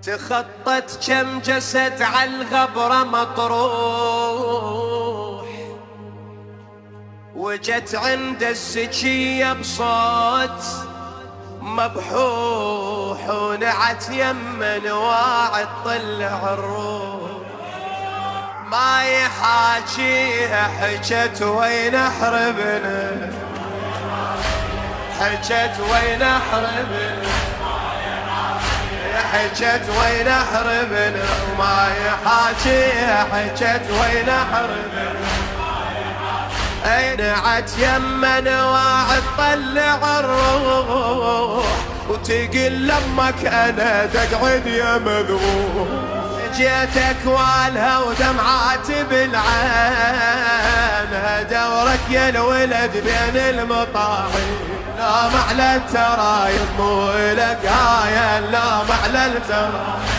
تخطت كم جسد عالغبرة مطروح، وجت عند الزكية بصوت مبحوح، ونعت يمن واعد طلع الروح. ما يحاجيها حجت وين احربنا، حجت وين احربنا، حجت وين احربنا، وما يحاجيها حجت وين احربنا. نعت يمن واعد طلع الروح، وتقل لمك انا تقعد يا مذبوح. جيتك والها ودمعات بالعين، دورك يا الولد بين المطاحين. لا معلى الترايب مو لك هاي، لا معلى الترايب.